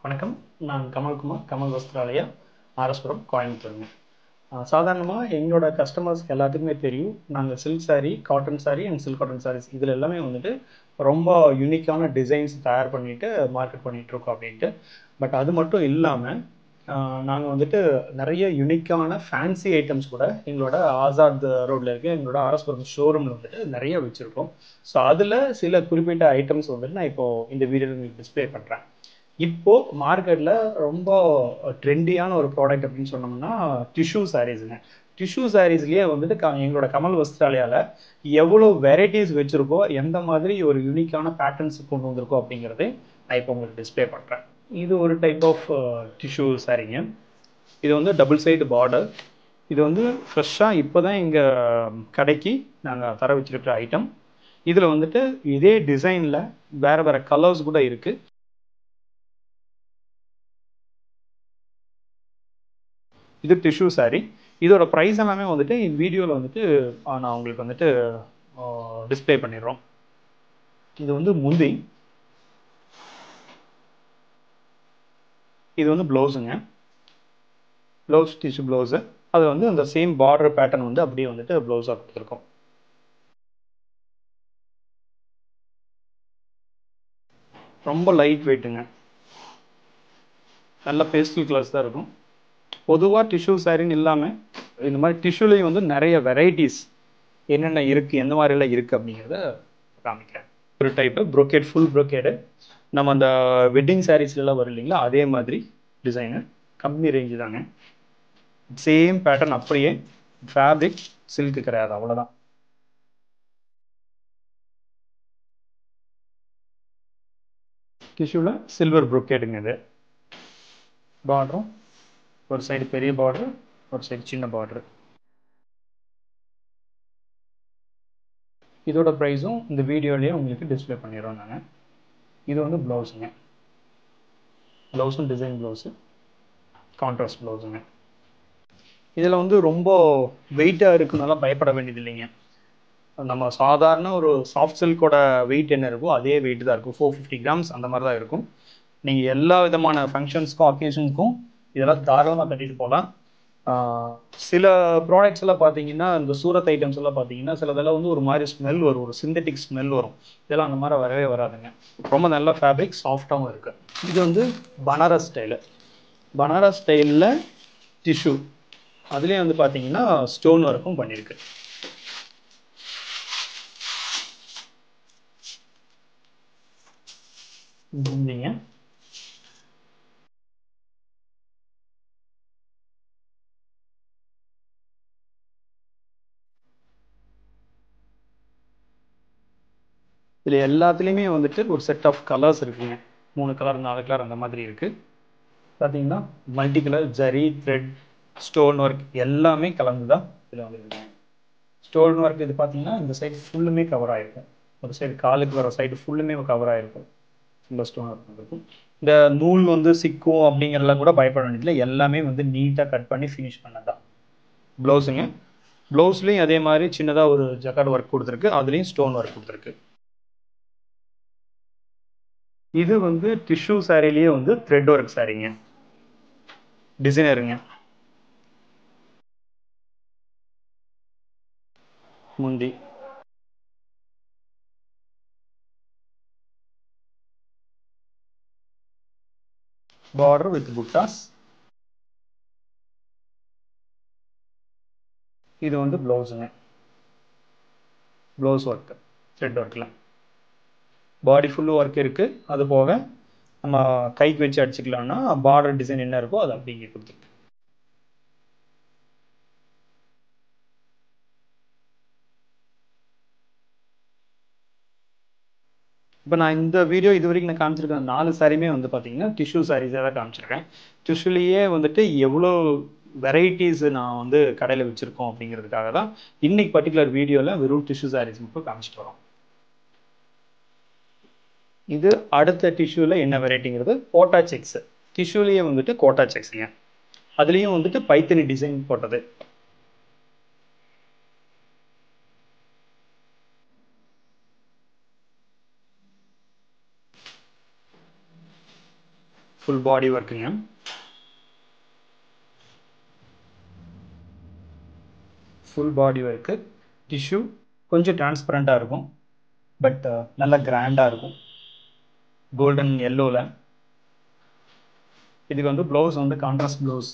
வணக்கம். நான் கமல்குமார், கமல் வஸ்திராலயா, ஆர்எஸ்புரம், கோயம்புத்தூருங்க. சாதாரணமாக எங்களோட கஸ்டமர்ஸ்க்கு எல்லாத்துக்குமே தெரியும். நாங்கள் silk sari, cotton sari and silk cotton saris இதில் எல்லாமே வந்துட்டு ரொம்ப யூனிக்கான டிசைன்ஸ் தயார் பண்ணிட்டு மார்க்கெட் பண்ணிகிட்ருக்கோம் அப்படின்ட்டு. பட் அது மட்டும் இல்லாமல் நாங்கள் வந்துட்டு நிறைய யூனிக்கான ஃபேன்சி ஐட்டம்ஸ் கூட எங்களோட ஆசாத் ரோட்டில் இருக்க எங்களோட ஆர்எஸ்புரம் ஷோரூமில் வந்துட்டு நிறைய வச்சுருக்கோம். ஸோ அதில் சில குறிப்பிட்ட ஐட்டம்ஸ் வந்துட்டு நான் இப்போது இந்த வீடியோவில் உங்களுக்கு டிஸ்பிளே பண்ணுறேன். இப்போ மார்க்கெட்டில் ரொம்ப ட்ரெண்டியான ஒரு ப்ராடக்ட் அப்படின்னு சொன்னோம்னா டிஷ்யூ சாரீஸுங்க. டிஷ்யூ சாரீஸ்லேயே வந்துட்டு எங்களோட கமல் வஸ்திராலயாவில் எவ்வளோ வெரைட்டிஸ் வச்சுருக்கோம், எந்த மாதிரி ஒரு யூனிக்கான பேட்டர்ன்ஸ் கொண்டு வந்திருக்கோம் அப்படிங்கிறதே நான் இப்போ உங்களுக்கு டிஸ்பிளே பண்ணுறேன். இது ஒரு டைப் ஆஃப் டிஷ்யூ சாரீங்க. இது வந்து டபுள் சைடு பார்டர். இது வந்து ஃப்ரெஷ்ஷாக இப்போ தான் எங்கள் கடைக்கு நாங்கள் தர வச்சுருக்கிற ஐட்டம். இதில் வந்துட்டு இதே டிசைனில் வேறு வேறு கலர்ஸ் கூட இருக்குது. இது டிஷ்யூ சாரீ. இதோட ப்ரைஸ் எல்லாமே வந்துட்டு வீடியோவில் வந்துட்டு நான் உங்களுக்கு வந்துட்டு டிஸ்பிளே பண்ணிடுறோம். இது வந்து முந்தி, இது வந்து ப்ளவுஸுங்க. Blouse tissue blouse. அது வந்து அந்த சேம் பார்டர் பேட்டர்ன் வந்து அப்படியே வந்துட்டு ப்ளவுஸாக கொடுத்துருக்கோம். ரொம்ப லைட் வெயிட்டுங்க. நல்ல பேஸ்டல் கலர்ஸ் தான் இருக்கும். பொதுவாக டிஷ்யூ சாரின்னு இல்லாமல் இந்த மாதிரி டிஷ்யூலேயும் வந்து நிறைய வெரைட்டிஸ் என்னென்ன இருக்குது, எந்த மாதிரிலாம் இருக்குது அப்படிங்கிறத காமிக்கிறேன். ஒரு டைப்பு ப்ரோக்கேட், ஃபுல் ப்ரோக்கேடு. நம்ம அந்த வெட்டிங் சாரீஸ்லாம் வரும் இல்லைங்களா, அதே மாதிரி டிசைனு. கம்மி ரேஞ்சு தாங்க. சேம் பேட்டர்ன் அப்படியே. ஃபேப்ரிக் சில்க்கு கிடையாது, அவ்வளோதான். டிஷ்யூவில் சில்வர் ப்ரோக்கேடுங்க இது. பார்டரும் ஒரு சைடு பெரிய பார்டரு, ஒரு சைடு சின்ன பார்டரு. இதோட ப்ரைஸும் இந்த வீடியோலேயே உங்களுக்கு டிஸ்பிளே பண்ணிடுறோம் நாங்கள். இது வந்து ப்ளவுஸுங்க. ப்ளவுஸும் டிசைன் ப்ளவுஸு, கான்ட்ராஸ்ட் ப்ளவுஸுங்க. இதில் வந்து ரொம்ப வெயிட்டாக இருக்குனால பயப்பட வேண்டியது இல்லைங்க. நம்ம சாதாரண ஒரு சாஃப்ட் சில்கோட வெயிட் என்ன இருக்கோ அதே வெயிட் தான் இருக்கும். 450 கிராம்ஸ் அந்த மாதிரி தான் இருக்கும். நீங்கள் எல்லா விதமான ஃபங்க்ஷன்ஸ்க்கும் அக்கேஷனுக்கும் இதெல்லாம் தாராளமாக கட்டிட்டு போகலாம். சில ப்ராடக்ட்ஸ் எல்லாம் பார்த்தீங்கன்னா, இந்த சூரத் ஐட்டம்ஸ் எல்லாம் பார்த்தீங்கன்னா சிலதெல்லாம் வந்து ஒரு மாதிரி ஸ்மெல் வரும், ஒரு சிந்தட்டிக் ஸ்மெல் வரும். இதெல்லாம் அந்த மாதிரி வரவே வராதுங்க. ரொம்ப நல்ல ஃபேப்ரிக், சாஃப்டாகவும் இருக்குது. இது வந்து பனாரஸ் ஸ்டைலு. பனாரஸ் ஸ்டைலில் டிஷ்யூ, அதுலேயே வந்து பார்த்தீங்கன்னா ஸ்டோன் ஒர்க்கும் பண்ணியிருக்கு. புரிஞ்சிங்க. இதில் எல்லாத்துலேயுமே வந்துட்டு ஒரு செட் ஆஃப் கலர்ஸ் இருக்குங்க. 3 கலர் 4 கலர் அந்த மாதிரி இருக்குது. பார்த்தீங்கன்னா multi colour zari, thread, stone work எல்லாமே கலந்து தான் இதில் வந்துருக்குங்க. ஸ்டோன் ஒர்க் இது பார்த்தீங்கன்னா இந்த சைடு ஃபுல்லுமே கவர் ஆகிருக்கும். ஒரு சைடு காலுக்கு வர சைடு ஃபுல்லுமே கவர் ஆகிருக்கும். ஃபுல்லாக ஸ்டோன் ஒர்க் இருக்கும். இந்த நூல் வந்து சிக்கும் அப்படிங்கிறலாம் கூட பயப்பட வேண்டியதில்லை. எல்லாமே வந்து நீட்டாக கட் பண்ணி ஃபினிஷ் பண்ணதான். ப்ளவுஸுங்க. ப்ளவுஸ்லேயும் அதே மாதிரி சின்னதாக ஒரு ஜக்கார்ட் ஒர்க் கொடுத்துருக்கு. அதுலேயும் ஸ்டோன் ஒர்க் கொடுத்துருக்கு. இது வந்து டிஷ்யூ சாரிலேயே வந்து த்ரெட் ஒர்க் சாரிங்க. டிசைனருங்க. முந்தி, பார்டர் வித் புட்டாஸ். இது வந்து ப்ளவுஸுங்க. ப்ளவுஸ் ஒர்க்கு த்ரெட் ஒர்க்கில் பாடி ஃபுல்லு ஒர்க் இருக்குது. அது போக நம்ம கைக்கு வச்சு அடிச்சுக்கலாம்னா பார்டர் டிசைன் என்ன இருக்கோ அது அப்படிங்க கொடுத்துருக்கு. இப்போ நான் இந்த வீடியோ இது வரைக்கும் நான் காமிச்சிருக்கேன் 4 சாரியுமே வந்து பார்த்தீங்கன்னா டிஷ்யூ சாரீஸாக தான் காமிச்சிருக்கேன். டிஷ்யூலேயே வந்துட்டு எவ்வளோ வெரைட்டிஸ் நான் வந்து கடையில் வச்சுருக்கோம் அப்படிங்கிறதுக்காக தான் இன்னைக்கு பர்டிகுலர் வீடியோவில் வெறும் டிஷ்யூ சாரீஸ் மட்டும் காமிச்சிட்டு வரோம். இது அடுத்த டிஷ்யூவில் என்ன வெரைட்டிங்கிறது கோட்டா செக்ஸ். டிஷ்யூலேயே வந்துட்டு கோட்டா செக்ஸுங்க. அதுலேயும் வந்துட்டு பைத்தனி டிசைன் போட்டது. ஃபுல் பாடி ஒர்க்குங்க. Full body work. டிஷ்யூ கொஞ்சம் டிரான்ஸ்பரண்ட்டாக இருக்கும், பட் நல்லா கிராண்டாக இருக்கும், கோல்டன் எல்லோவில். இதுக்கு வந்து ப்ளவுஸ் வந்து கான்ட்ராஸ்ட் ப்ளவுஸ்,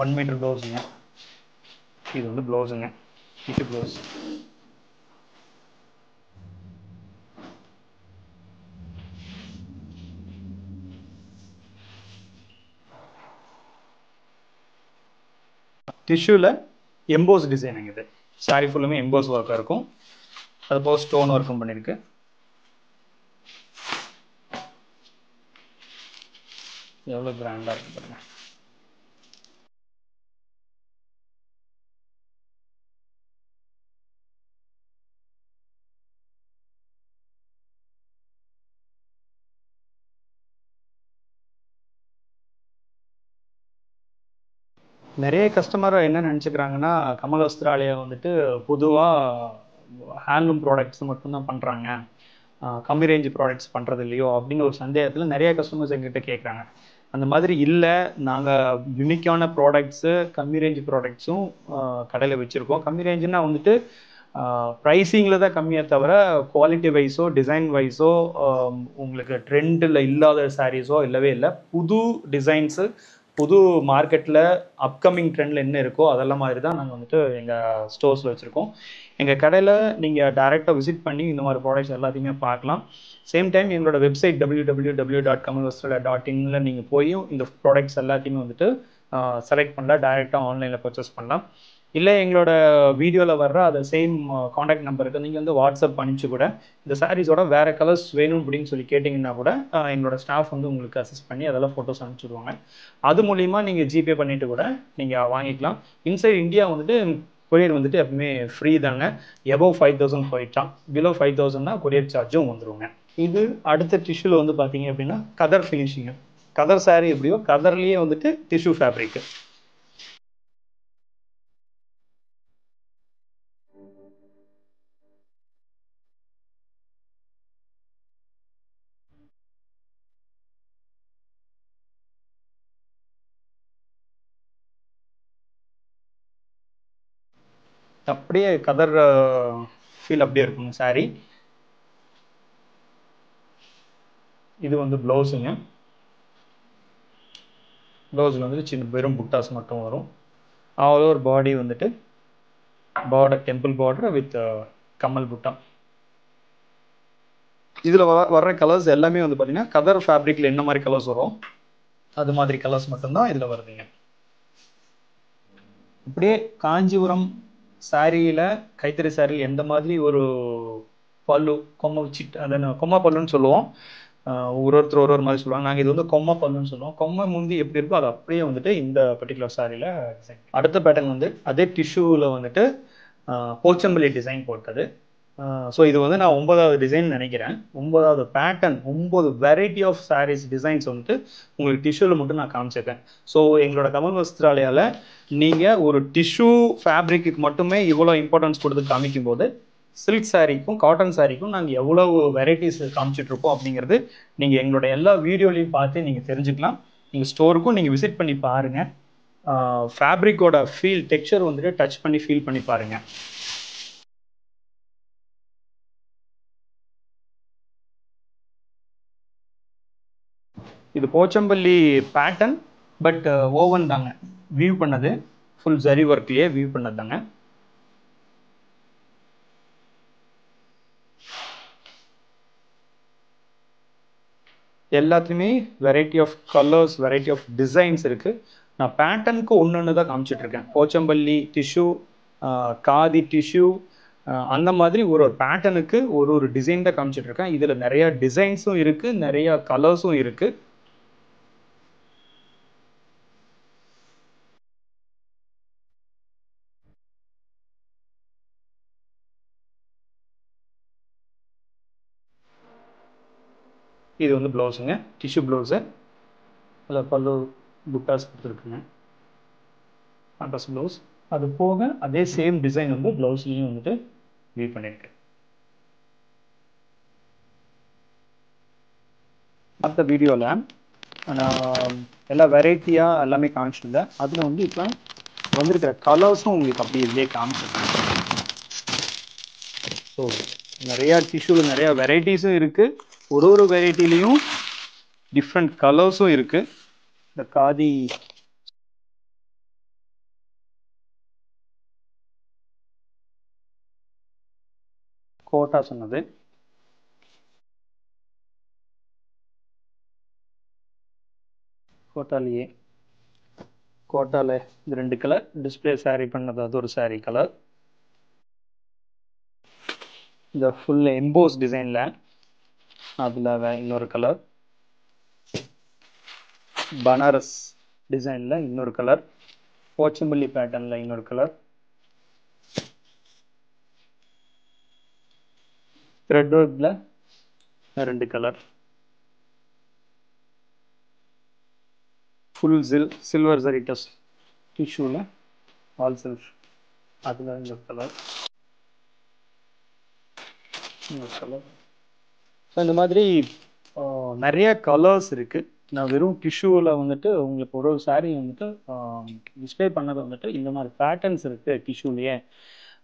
1 மீட்டர் ப்ளவுஸுங்க. இது வந்து ப்ளவுஸுங்க, டிஷ்யூ ப்ளவுஸ். டிஷ்யூவில் எம்போஸ் டிசைனுங்க. இது சாரி ஃபுல்லுமே எம்போஸ் ஒர்க்காக இருக்கும், அது போக ஸ்டோன் ஒர்க்கும் பண்ணியிருக்கு. எவ்வளோ கிராண்டாக இருக்கு பாருங்க. நிறைய கஸ்டமர் என்ன நினச்சிக்கிறாங்கன்னா, கமல் வஸ்திராலயா வந்துட்டு பொதுவாக ஹேண்ட்லூம் ப்ராடக்ட்ஸ் மட்டும்தான் பண்ணுறாங்க, கம்மி ரேஞ்ச் ப்ராடக்ட்ஸ் பண்ணுறது இல்லையோ அப்படின்னு ஒரு சந்தேகத்தில் நிறைய கஸ்டமர்ஸ் எங்கிட்ட கேட்குறாங்க. அந்த மாதிரி இல்லை, நாங்கள் யூனிக்கான ப்ராடக்ட்ஸு, கம்மி ரேஞ்ச் ப்ராடக்ட்ஸும் கடையில் வச்சுருக்கோம். கம்மி ரேஞ்சுன்னா வந்துட்டு ப்ரைஸிங்கில் தான் கம்மியாக தவிர குவாலிட்டி வைஸோ டிசைன் வைஸோ உங்களுக்கு ட்ரெண்டில் இல்லாத சாரீஸோ இல்லவே இல்லை. புது டிசைன்ஸு, புது மார்க்கெட்டில் அப்கமிங் ட்ரெண்டில் என்ன இருக்கோ அதெல்லாம் மாதிரி தான் நாங்கள் வந்துட்டு எங்கள் ஸ்டோர்ஸில் வச்சுருக்கோம். எங்கள் கடையில் நீங்கள் டைரெக்டாக விசிட் பண்ணி இந்த மாதிரி ப்ராடக்ட்ஸ் எல்லாத்தையுமே பார்க்கலாம். சேம் டைம் எங்களோட வெப்சைட் www.kamalvastralaya.in நீங்கள் போய் இந்த ப்ராடக்ட்ஸ் எல்லாத்தையுமே வந்துட்டு செலக்ட் பண்ணலாம், டைரெக்டாக ஆன்லைனில் பர்ச்சேஸ் பண்ணலாம். இல்லை எங்களோட வீடியோவில் வர்ற அதை சேம் காண்டாக்ட் நம்பருக்கு நீங்கள் வந்து வாட்ஸ்அப் அனுப்பிச்சு கூட இந்த சாரீஸோட வேறு கலர்ஸ் வேணும் அப்படின்னு சொல்லி கேட்டிங்கன்னா கூட எங்களோட ஸ்டாஃப் வந்து உங்களுக்கு அசிஸ்ட் பண்ணி அதெல்லாம் ஃபோட்டோஸ் அனுப்பிச்சிடுவாங்க. அது மூலிமா நீங்கள் ஜிபே பண்ணிவிட்டு கூட நீங்கள் வாங்கிக்கலாம். இன்சைட் இந்தியா வந்துட்டு கொரியர் வந்துட்டு எப்பவுமே ஃப்ரீ தாங்க. எபோவ் 5000 போயிட்டான், பிலோ 5000 கொரியர் சார்ஜும் வந்துருங்க. இது அடுத்த டிஷ்யூவில் வந்து பார்த்தீங்க அப்படின்னா கதர் ஃபினிஷிங்கு. கதர் சாரீ எப்படியோ கதர்லேயே வந்துட்டு டிஷ்யூ ஃபேப்ரிக்கு. அப்படியே கதர் ஃபீல் அப்படியே இருக்குங்க சாரீ. இது வந்து ப்ளவுஸுங்க. ப்ளவுஸில் வந்துட்டு சின்ன வெறும் புட்டாஸ் மட்டும் வரும். ஆல் ஓவர் பாடி வந்துட்டு border, temple border with Kamal புட்டா. இதில் வர்ற கலர்ஸ் எல்லாமே வந்து பார்த்தீங்கன்னா கதர் ஃபேப்ரிக்கில் என்ன மாதிரி கலர்ஸ் வரும் அது மாதிரி கலர்ஸ் மட்டும்தான் இதில் வருதுங்க. இப்படியே காஞ்சிபுரம் சாரியில், கைத்தறி சாரியில் எந்த மாதிரி ஒரு பல்லு, கொம்மை வச்சுட்டு அதை கொம்மா பல்லுன்னு சொல்லுவோம், ஒருத்தர் ஒரு மாதிரி சொல்லுவாங்க. நாங்கள் இது வந்து கொம்மா பல்லுன்னு சொல்லுவோம். கொம்மை முந்தி எப்படி இருக்கோ அது அப்படியே வந்துட்டு இந்த பர்டிகுலர் சாரியில் டிசைன். அடுத்த பேட்டர்ன் வந்து அதே டிஷ்யூவில் வந்துட்டு போச்சம்பள்ளி டிசைன் போட்டது. ஸோ இது வந்து நான் 9வது டிசைன் நினைக்கிறேன். 9வது pattern, 9 variety of saris designs வந்துட்டு உங்களுக்கு டிஷ்யூவில் மட்டும் நான் காமிச்சிருக்கேன். ஸோ எங்களோட கமல் வஸ்திராலயாவில் நீங்கள் ஒரு டிஷ்யூ ஃபேப்ரிக்கு மட்டுமே இவ்வளோ இம்பார்ட்டன்ஸ் கொடுத்து காமிக்கும் போது சில்க் சாரீக்கும் காட்டன் சாரீக்கும் நாங்கள் எவ்வளோ வெரைட்டிஸ் காமிச்சிட்ருப்போம் அப்படிங்கிறது நீங்கள் எங்களோட எல்லா வீடியோலையும் பார்த்து நீங்கள் தெரிஞ்சுக்கலாம். நீங்கள் ஸ்டோருக்கும் நீங்கள் விசிட் பண்ணி பாருங்கள். ஃபேப்ரிக்கோட ஃபீல், டெக்ஸ்சர் வந்துட்டு டச் பண்ணி ஃபீல் பண்ணி பாருங்கள். இது போச்சம்பள்ளி பேட்டர்ன், பட் ஓவன் தாங்க, வியூ பண்ணது ஃபுல் ஜரி ஒர்க்லேயே வியூ பண்ணது தாங்க. எல்லாத்துலேயுமே variety of colours, variety of designs இருக்குது. நான் பேட்டர்னுக்கு ஒன்று தான் காமிச்சிட்ருக்கேன். போச்சம்பள்ளி டிஷ்யூ, காதி டிஷ்யூ, அந்த மாதிரி ஒரு ஒரு பேட்டர்னுக்கு ஒரு ஒரு டிசைன் தான் காமிச்சிட்ருக்கேன். இதில் நிறையா டிசைன்ஸும் இருக்குது, நிறையா கலர்ஸும் இருக்குது. இது வந்து ப்ளவுஸுங்க, டிஷ்யூ ப்ளவுஸு. அதில் பல்லு புட்டாஸ் கொடுத்துருக்குங்க, கான்ட்ராஸ்ட் ப்ளவுஸ். அது போக அதே சேம் டிசைன் வந்து ப்ளவுஸ்லேயும் வந்துட்டு வியூ பண்ணியிருக்கேன். அடுத்த வீடியோவில் நான் எல்லா வெரைட்டியாக எல்லாமே காமிச்சிருந்தேன். அதில் வந்து இப்போ வந்திருக்கிற கலர்ஸும் உங்களுக்கு அப்படி இதுலேயே காமிச்சிருக்கேன். ஸோ நிறையா டிஷ்யூவில் நிறையா வெரைட்டிஸும் இருக்குது. ஒரு வெரைட்டிலையும் டிஃப்ரெண்ட் கலர்ஸும் இருக்குது. இந்த காதி கோட்டா சொன்னது, கோட்டாலேயே கோட்டாவில் இந்த 2 கலர், டிஸ்பிளே சாரீ பண்ணது அது ஒரு சாரீ கலர். இந்த ஃபுல் எம்போஸ் டிசைனில் அதில் இன்னொரு கலர், பனாரஸ் டிசைனில் இன்னொரு கலர், போச்சம்பள்ளி பேட்டர்னில் இன்னொரு கலர், த்ரெட் ஒர்க்கில் 2 colour, full silver zari dust டிஷ்யூவில் ஆல் சில்வர் அதில் இன்னொரு கலர், இன்னொரு கலர். ஸோ இந்த மாதிரி நிறைய கலர்ஸ் இருக்குது. நான் வெறும் டிஷ்யூவில் வந்துட்டு உங்களுக்கு ஒரு சாரீ வந்துட்டு டிஸ்பிளே பண்ணது வந்துட்டு இந்த மாதிரி பேட்டர்ன்ஸ் இருக்குது டிஷ்யூலேயே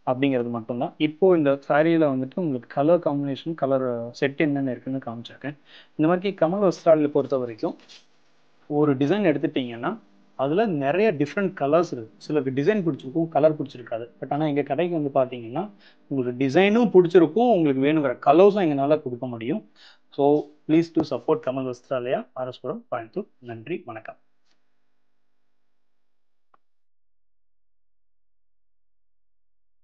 அப்படிங்கிறது மட்டும்தான். இப்போது இந்த சாரியில் வந்துட்டு உங்களுக்கு கலர் காம்பினேஷன், கலர் செட் என்னென்ன இருக்குன்னு காமிச்சிருக்கேன். இந்த மாதிரி கமல் வஸ்திராலயை பொறுத்த வரைக்கும் ஒரு டிசைன் எடுத்துட்டிங்கன்னா அதில் நிறைய டிஃப்ரெண்ட் கலர்ஸ் இருக்குது. சிலருக்கு டிசைன் பிடிச்சிருக்கும், கலர் பிடிச்சிருக்காது. பட் ஆனால் எங்கள் கடைக்கு வந்து பார்த்தீங்கன்னா உங்களுக்கு டிசைனும் பிடிச்சிருக்கும், உங்களுக்கு வேணுங்கிற கலர்ஸும் எங்களால் கொடுக்க முடியும். So please do support Kamal Vastralaya, RS Puram, Coimbatore. நன்றி, வணக்கம்.